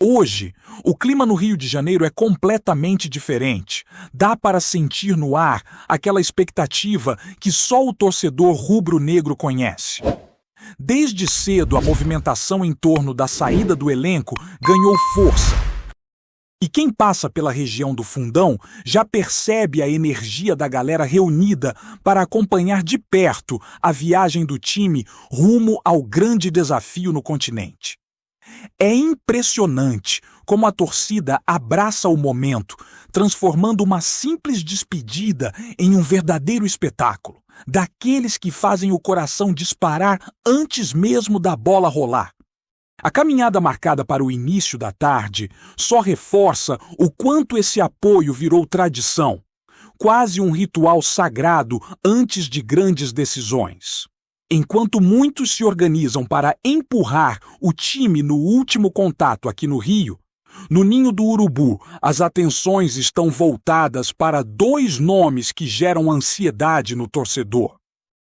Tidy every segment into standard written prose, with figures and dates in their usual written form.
Hoje, o clima no Rio de Janeiro é completamente diferente. Dá para sentir no ar aquela expectativa que só o torcedor rubro-negro conhece. Desde cedo, a movimentação em torno da saída do elenco ganhou força. E quem passa pela região do Fundão já percebe a energia da galera reunida para acompanhar de perto a viagem do time rumo ao grande desafio no continente. É impressionante como a torcida abraça o momento, transformando uma simples despedida em um verdadeiro espetáculo, daqueles que fazem o coração disparar antes mesmo da bola rolar. A caminhada marcada para o início da tarde só reforça o quanto esse apoio virou tradição, quase um ritual sagrado antes de grandes decisões. Enquanto muitos se organizam para empurrar o time no último contato aqui no Rio, no Ninho do Urubu, as atenções estão voltadas para dois nomes que geram ansiedade no torcedor.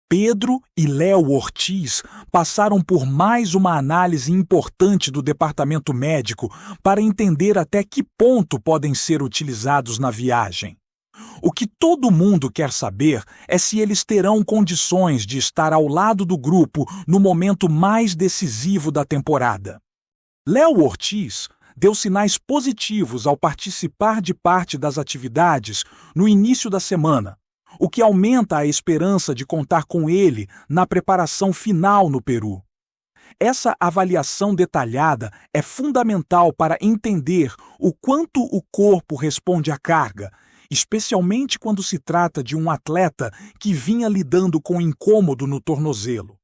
Pedro e Léo Ortiz passaram por mais uma análise importante do departamento médico para entender até que ponto podem ser utilizados na viagem. O que todo mundo quer saber é se eles terão condições de estar ao lado do grupo no momento mais decisivo da temporada. Léo Ortiz deu sinais positivos ao participar de parte das atividades no início da semana, o que aumenta a esperança de contar com ele na preparação final no Peru. Essa avaliação detalhada é fundamental para entender o quanto o corpo responde à carga, especialmente quando se trata de um atleta que vinha lidando com incômodo no tornozelo.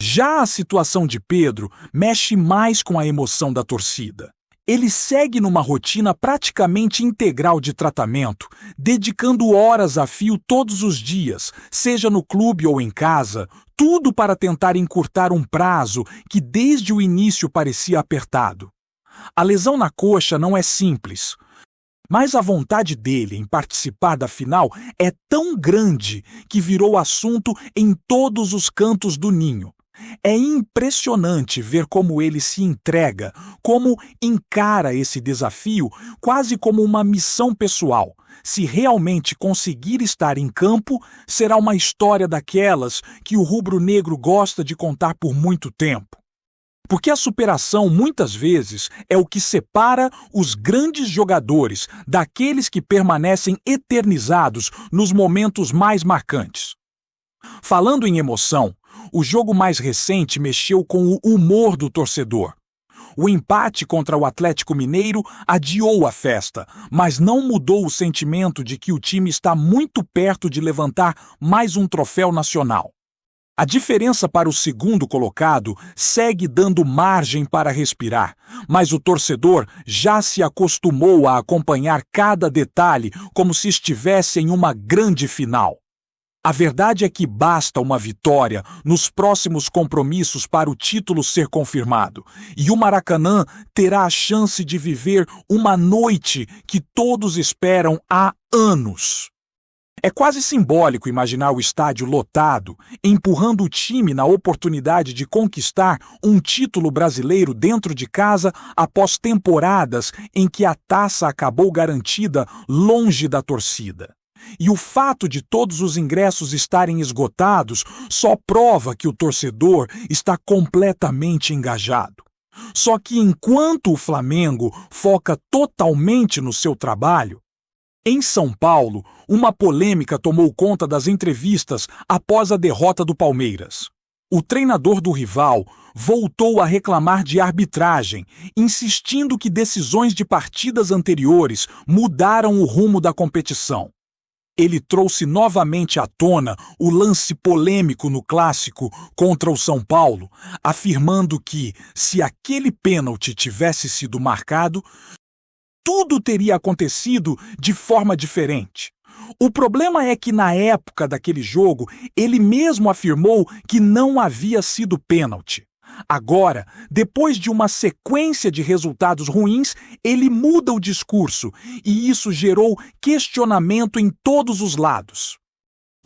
Já a situação de Pedro mexe mais com a emoção da torcida. Ele segue numa rotina praticamente integral de tratamento, dedicando horas a fio todos os dias, seja no clube ou em casa, tudo para tentar encurtar um prazo que desde o início parecia apertado. A lesão na coxa não é simples, mas a vontade dele em participar da final é tão grande que virou assunto em todos os cantos do ninho. É impressionante ver como ele se entrega, como encara esse desafio quase como uma missão pessoal. Se realmente conseguir estar em campo, será uma história daquelas que o rubro-negro gosta de contar por muito tempo. Porque a superação, muitas vezes, é o que separa os grandes jogadores daqueles que permanecem eternizados nos momentos mais marcantes. Falando em emoção, o jogo mais recente mexeu com o humor do torcedor. O empate contra o Atlético Mineiro adiou a festa, mas não mudou o sentimento de que o time está muito perto de levantar mais um troféu nacional. A diferença para o segundo colocado segue dando margem para respirar, mas o torcedor já se acostumou a acompanhar cada detalhe como se estivesse em uma grande final. A verdade é que basta uma vitória nos próximos compromissos para o título ser confirmado, e o Maracanã terá a chance de viver uma noite que todos esperam há anos. É quase simbólico imaginar o estádio lotado, empurrando o time na oportunidade de conquistar um título brasileiro dentro de casa após temporadas em que a taça acabou garantida longe da torcida. E o fato de todos os ingressos estarem esgotados só prova que o torcedor está completamente engajado. Só que enquanto o Flamengo foca totalmente no seu trabalho, em São Paulo, uma polêmica tomou conta das entrevistas após a derrota do Palmeiras. O treinador do rival voltou a reclamar de arbitragem, insistindo que decisões de partidas anteriores mudaram o rumo da competição. Ele trouxe novamente à tona o lance polêmico no clássico contra o São Paulo, afirmando que, se aquele pênalti tivesse sido marcado, tudo teria acontecido de forma diferente. O problema é que, na época daquele jogo, ele mesmo afirmou que não havia sido pênalti. Agora, depois de uma sequência de resultados ruins, ele muda o discurso, e isso gerou questionamento em todos os lados.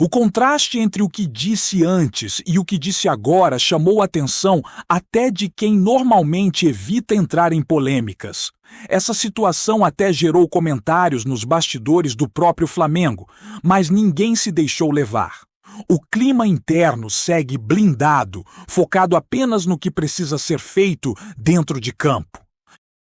O contraste entre o que disse antes e o que disse agora chamou a atenção até de quem normalmente evita entrar em polêmicas. Essa situação até gerou comentários nos bastidores do próprio Flamengo, mas ninguém se deixou levar. O clima interno segue blindado, focado apenas no que precisa ser feito dentro de campo.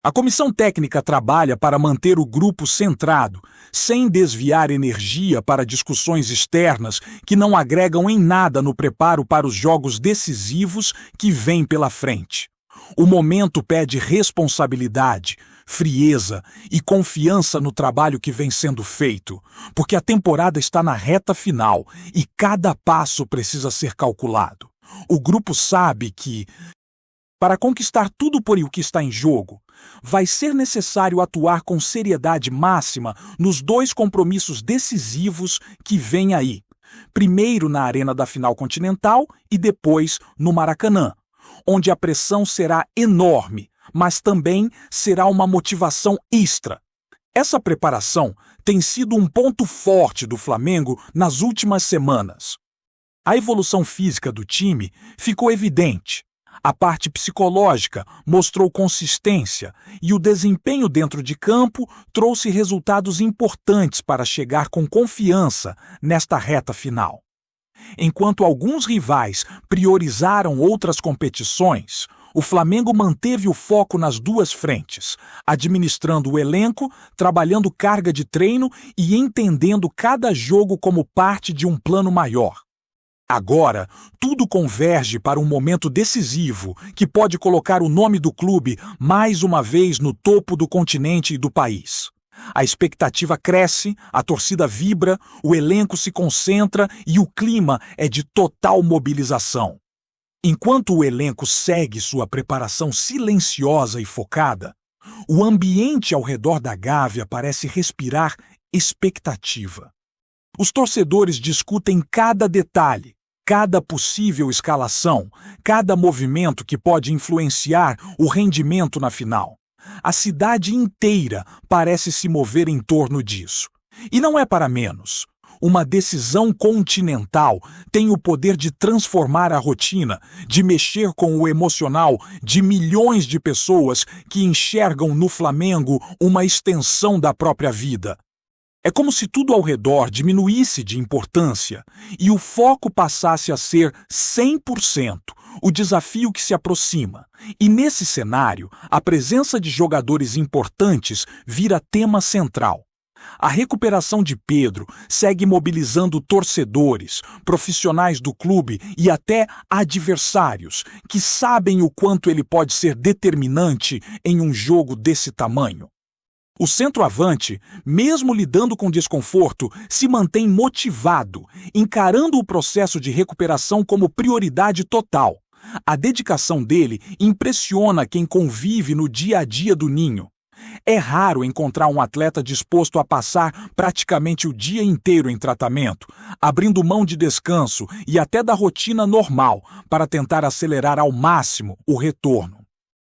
A comissão técnica trabalha para manter o grupo centrado, sem desviar energia para discussões externas que não agregam em nada no preparo para os jogos decisivos que vêm pela frente. O momento pede responsabilidade, frieza e confiança no trabalho que vem sendo feito, porque a temporada está na reta final e cada passo precisa ser calculado. O grupo sabe que, para conquistar tudo por o que está em jogo, vai ser necessário atuar com seriedade máxima nos 2 compromissos decisivos que vêm aí. Primeiro na Arena da Final Continental e depois no Maracanã, onde a pressão será enorme, mas também será uma motivação extra. Essa preparação tem sido um ponto forte do Flamengo nas últimas semanas. A evolução física do time ficou evidente. A parte psicológica mostrou consistência e o desempenho dentro de campo trouxe resultados importantes para chegar com confiança nesta reta final. Enquanto alguns rivais priorizaram outras competições, o Flamengo manteve o foco nas 2 frentes, administrando o elenco, trabalhando carga de treino e entendendo cada jogo como parte de um plano maior. Agora, tudo converge para um momento decisivo que pode colocar o nome do clube mais uma vez no topo do continente e do país. A expectativa cresce, a torcida vibra, o elenco se concentra e o clima é de total mobilização. Enquanto o elenco segue sua preparação silenciosa e focada, o ambiente ao redor da Gávea parece respirar expectativa. Os torcedores discutem cada detalhe, cada possível escalação, cada movimento que pode influenciar o rendimento na final. A cidade inteira parece se mover em torno disso. E não é para menos. Uma decisão continental tem o poder de transformar a rotina, de mexer com o emocional de milhões de pessoas que enxergam no Flamengo uma extensão da própria vida. É como se tudo ao redor diminuísse de importância e o foco passasse a ser 100% o desafio que se aproxima. E nesse cenário, a presença de jogadores importantes vira tema central. A recuperação de Pedro segue mobilizando torcedores, profissionais do clube e até adversários que sabem o quanto ele pode ser determinante em um jogo desse tamanho. O centroavante, mesmo lidando com desconforto, se mantém motivado, encarando o processo de recuperação como prioridade total. A dedicação dele impressiona quem convive no dia a dia do Ninho. É raro encontrar um atleta disposto a passar praticamente o dia inteiro em tratamento, abrindo mão de descanso e até da rotina normal para tentar acelerar ao máximo o retorno.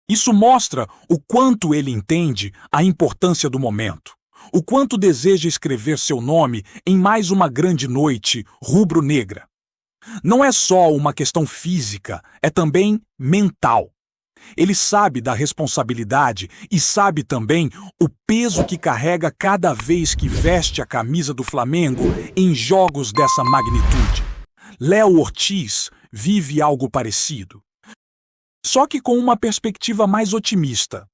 Isso mostra o quanto ele entende a importância do momento, o quanto deseja escrever seu nome em mais uma grande noite rubro-negra. Não é só uma questão física, é também mental. Ele sabe da responsabilidade e sabe também o peso que carrega cada vez que veste a camisa do Flamengo em jogos dessa magnitude. Léo Ortiz vive algo parecido. Só que com uma perspectiva mais otimista.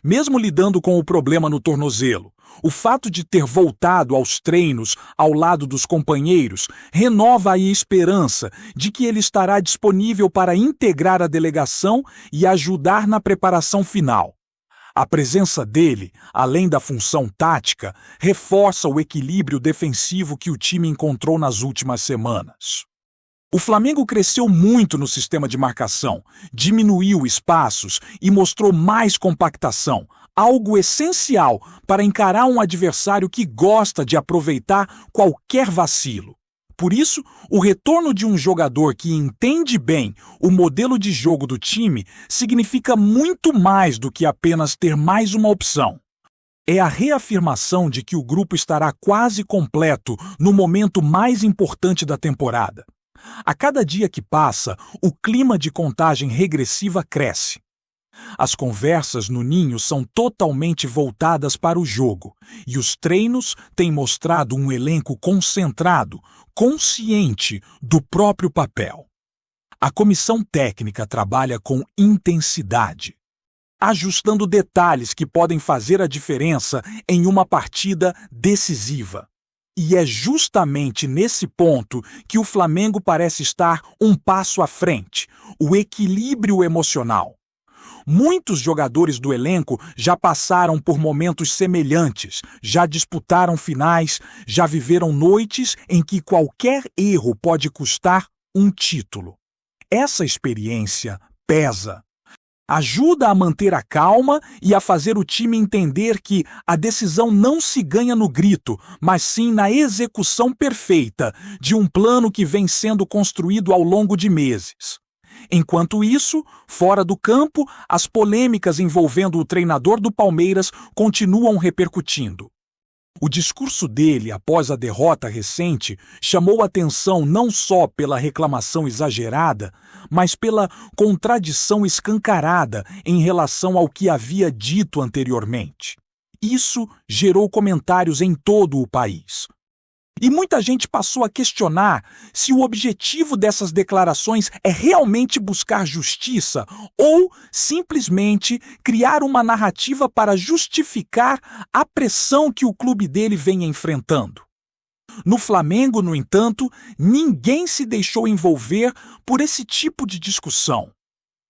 Mesmo lidando com o problema no tornozelo, o fato de ter voltado aos treinos ao lado dos companheiros renova a esperança de que ele estará disponível para integrar a delegação e ajudar na preparação final. A presença dele, além da função tática, reforça o equilíbrio defensivo que o time encontrou nas últimas semanas. O Flamengo cresceu muito no sistema de marcação, diminuiu espaços e mostrou mais compactação, algo essencial para encarar um adversário que gosta de aproveitar qualquer vacilo. Por isso, o retorno de um jogador que entende bem o modelo de jogo do time significa muito mais do que apenas ter mais uma opção. É a reafirmação de que o grupo estará quase completo no momento mais importante da temporada. A cada dia que passa, o clima de contagem regressiva cresce. As conversas no ninho são totalmente voltadas para o jogo, e os treinos têm mostrado um elenco concentrado, consciente do próprio papel. A comissão técnica trabalha com intensidade, ajustando detalhes que podem fazer a diferença em uma partida decisiva. E é justamente nesse ponto que o Flamengo parece estar um passo à frente: o equilíbrio emocional. Muitos jogadores do elenco já passaram por momentos semelhantes, já disputaram finais, já viveram noites em que qualquer erro pode custar um título. Essa experiência pesa. Ajuda a manter a calma e a fazer o time entender que a decisão não se ganha no grito, mas sim na execução perfeita de um plano que vem sendo construído ao longo de meses. Enquanto isso, fora do campo, as polêmicas envolvendo o treinador do Palmeiras continuam repercutindo. O discurso dele após a derrota recente chamou atenção não só pela reclamação exagerada, mas pela contradição escancarada em relação ao que havia dito anteriormente. Isso gerou comentários em todo o país. E muita gente passou a questionar se o objetivo dessas declarações é realmente buscar justiça ou simplesmente criar uma narrativa para justificar a pressão que o clube dele vem enfrentando. No Flamengo, no entanto, ninguém se deixou envolver por esse tipo de discussão.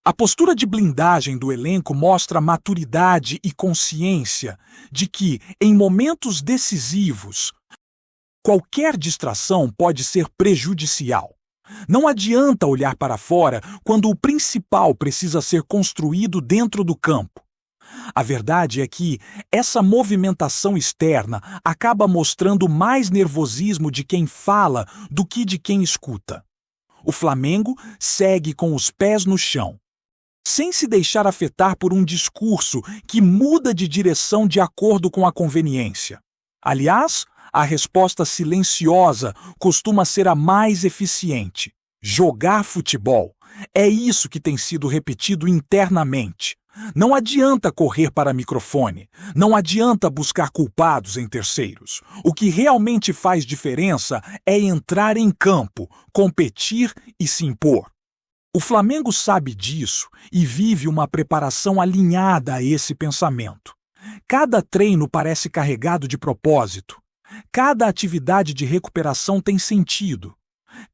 A postura de blindagem do elenco mostra maturidade e consciência de que, em momentos decisivos, qualquer distração pode ser prejudicial. Não adianta olhar para fora quando o principal precisa ser construído dentro do campo. A verdade é que essa movimentação externa acaba mostrando mais nervosismo de quem fala do que de quem escuta. O Flamengo segue com os pés no chão, sem se deixar afetar por um discurso que muda de direção de acordo com a conveniência. Aliás, a resposta silenciosa costuma ser a mais eficiente: jogar futebol. É isso que tem sido repetido internamente. Não adianta correr para microfone, não adianta buscar culpados em terceiros. O que realmente faz diferença é entrar em campo, competir e se impor. O Flamengo sabe disso e vive uma preparação alinhada a esse pensamento. Cada treino parece carregado de propósito. Cada atividade de recuperação tem sentido.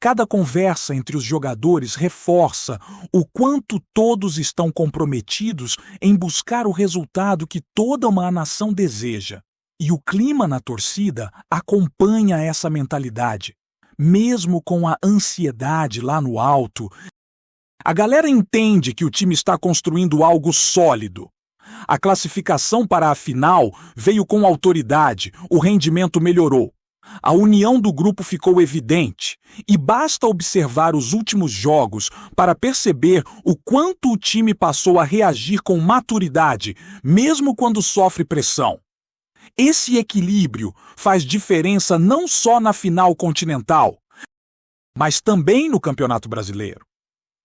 Cada conversa entre os jogadores reforça o quanto todos estão comprometidos em buscar o resultado que toda uma nação deseja. E o clima na torcida acompanha essa mentalidade. Mesmo com a ansiedade lá no alto, a galera entende que o time está construindo algo sólido. A classificação para a final veio com autoridade, o rendimento melhorou. A união do grupo ficou evidente, e basta observar os últimos jogos para perceber o quanto o time passou a reagir com maturidade, mesmo quando sofre pressão. Esse equilíbrio faz diferença não só na final continental, mas também no Campeonato Brasileiro,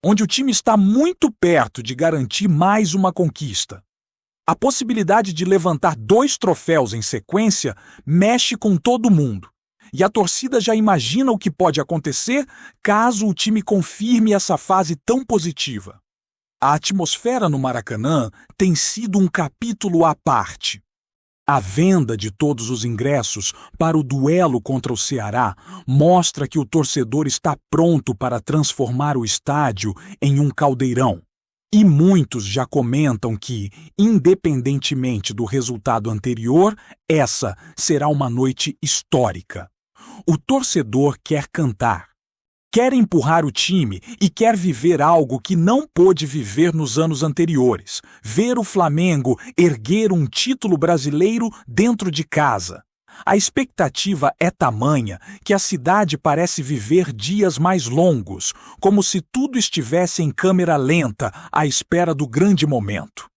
onde o time está muito perto de garantir mais uma conquista. A possibilidade de levantar 2 troféus em sequência mexe com todo mundo. E a torcida já imagina o que pode acontecer caso o time confirme essa fase tão positiva. A atmosfera no Maracanã tem sido um capítulo à parte. A venda de todos os ingressos para o duelo contra o Ceará mostra que o torcedor está pronto para transformar o estádio em um caldeirão. E muitos já comentam que, independentemente do resultado anterior, essa será uma noite histórica. O torcedor quer cantar, quer empurrar o time e quer viver algo que não pôde viver nos anos anteriores: ver o Flamengo erguer um título brasileiro dentro de casa. A expectativa é tamanha que a cidade parece viver dias mais longos, como se tudo estivesse em câmera lenta à espera do grande momento.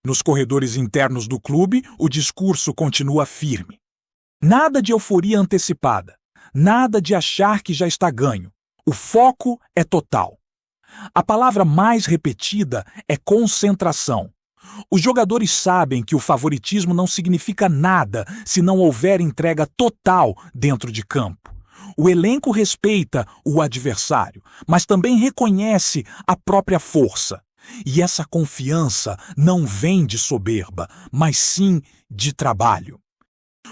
Nos corredores internos do clube, o discurso continua firme. Nada de euforia antecipada, nada de achar que já está ganho. O foco é total. A palavra mais repetida é concentração. Os jogadores sabem que o favoritismo não significa nada se não houver entrega total dentro de campo. O elenco respeita o adversário, mas também reconhece a própria força. E essa confiança não vem de soberba, mas sim de trabalho.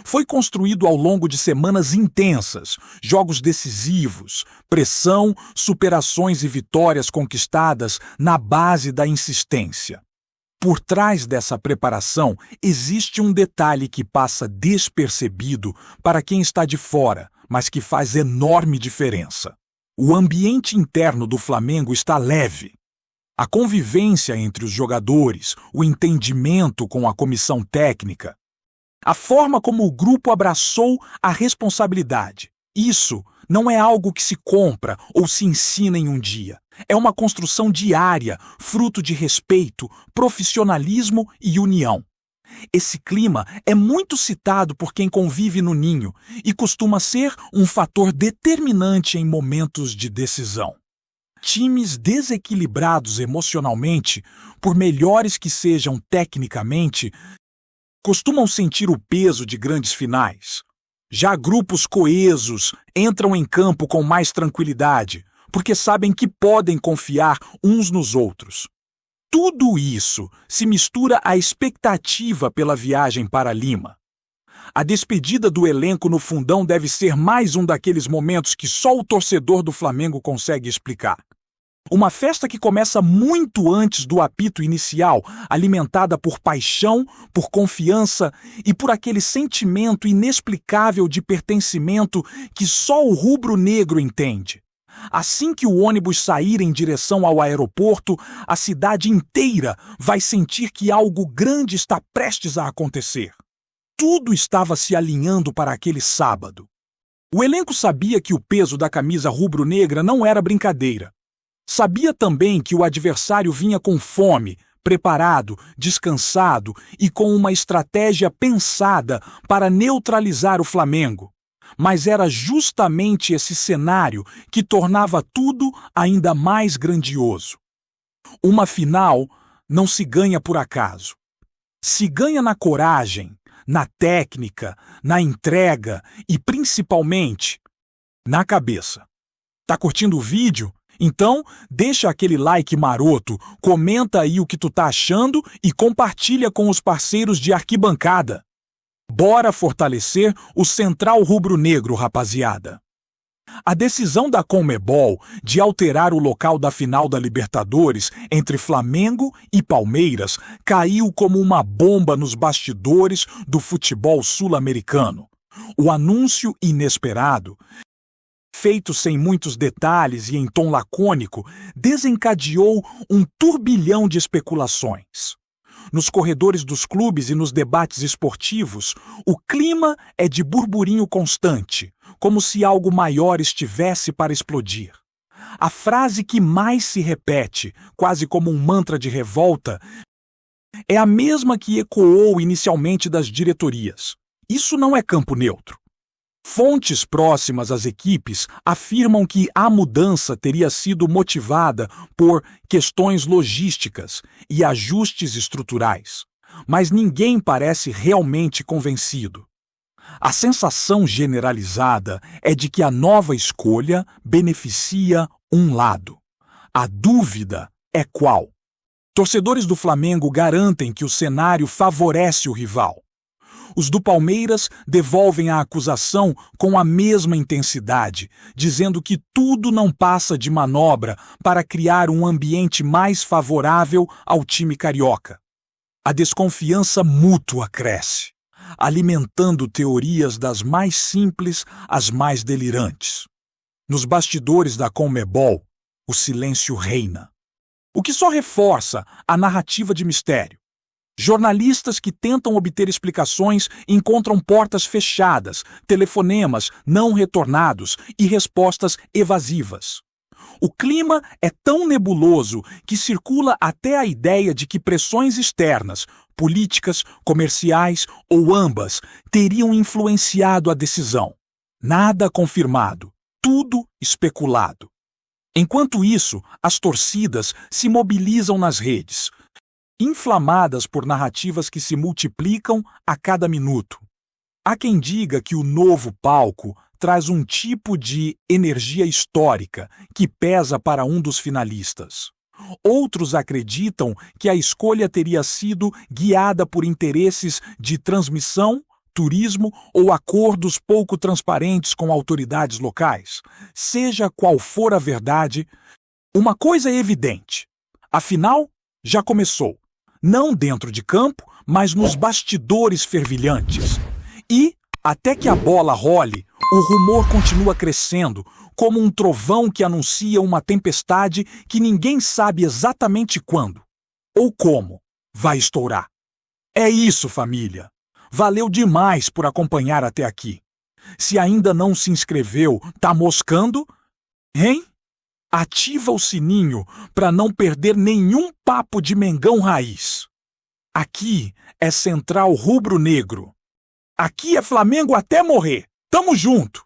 Foi construído ao longo de semanas intensas, jogos decisivos, pressão, superações e vitórias conquistadas na base da insistência. Por trás dessa preparação existe um detalhe que passa despercebido para quem está de fora, mas que faz enorme diferença. O ambiente interno do Flamengo está leve. A convivência entre os jogadores, o entendimento com a comissão técnica, a forma como o grupo abraçou a responsabilidade. Isso não é algo que se compra ou se ensina em um dia. É uma construção diária, fruto de respeito, profissionalismo e união. Esse clima é muito citado por quem convive no ninho e costuma ser um fator determinante em momentos de decisão. Times desequilibrados emocionalmente, por melhores que sejam tecnicamente, costumam sentir o peso de grandes finais. Já grupos coesos entram em campo com mais tranquilidade, porque sabem que podem confiar uns nos outros. Tudo isso se mistura à expectativa pela viagem para Lima. A despedida do elenco no Fundão deve ser mais um daqueles momentos que só o torcedor do Flamengo consegue explicar. Uma festa que começa muito antes do apito inicial, alimentada por paixão, por confiança e por aquele sentimento inexplicável de pertencimento que só o rubro-negro entende. Assim que o ônibus sair em direção ao aeroporto, a cidade inteira vai sentir que algo grande está prestes a acontecer. Tudo estava se alinhando para aquele sábado. O elenco sabia que o peso da camisa rubro-negra não era brincadeira. Sabia também que o adversário vinha com fome, preparado, descansado e com uma estratégia pensada para neutralizar o Flamengo. Mas era justamente esse cenário que tornava tudo ainda mais grandioso. Uma final não se ganha por acaso. Se ganha na coragem, na técnica, na entrega e, principalmente, na cabeça. Tá curtindo o vídeo? Então, deixa aquele like maroto, comenta aí o que tu tá achando e compartilha com os parceiros de arquibancada. Bora fortalecer o Central Rubro-Negro, rapaziada. A decisão da Conmebol de alterar o local da final da Libertadores entre Flamengo e Palmeiras caiu como uma bomba nos bastidores do futebol sul-americano. O anúncio inesperado, feito sem muitos detalhes e em tom lacônico, desencadeou um turbilhão de especulações. Nos corredores dos clubes e nos debates esportivos, o clima é de burburinho constante, como se algo maior estivesse para explodir. A frase que mais se repete, quase como um mantra de revolta, é a mesma que ecoou inicialmente das diretorias. Isso não é campo neutro. Fontes próximas às equipes afirmam que a mudança teria sido motivada por questões logísticas e ajustes estruturais, mas ninguém parece realmente convencido. A sensação generalizada é de que a nova escolha beneficia um lado. A dúvida é qual? Torcedores do Flamengo garantem que o cenário favorece o rival. Os do Palmeiras devolvem a acusação com a mesma intensidade, dizendo que tudo não passa de manobra para criar um ambiente mais favorável ao time carioca. A desconfiança mútua cresce, alimentando teorias das mais simples às mais delirantes. Nos bastidores da Conmebol, o silêncio reina, o que só reforça a narrativa de mistério. Jornalistas que tentam obter explicações encontram portas fechadas, telefonemas não retornados e respostas evasivas. O clima é tão nebuloso que circula até a ideia de que pressões externas, políticas, comerciais ou ambas teriam influenciado a decisão. Nada confirmado, tudo especulado. Enquanto isso, as torcidas se mobilizam nas redes, inflamadas por narrativas que se multiplicam a cada minuto. Há quem diga que o novo palco traz um tipo de energia histórica que pesa para um dos finalistas. Outros acreditam que a escolha teria sido guiada por interesses de transmissão, turismo ou acordos pouco transparentes com autoridades locais. Seja qual for a verdade, uma coisa é evidente: a final já começou. Não dentro de campo, mas nos bastidores fervilhantes. E, até que a bola role, o rumor continua crescendo, como um trovão que anuncia uma tempestade que ninguém sabe exatamente quando ou como vai estourar. É isso, família. Valeu demais por acompanhar até aqui. Se ainda não se inscreveu, tá moscando? Hein? Ativa o sininho para não perder nenhum papo de Mengão Raiz. Aqui é Central Rubro Negro. Aqui é Flamengo até morrer. Tamo junto!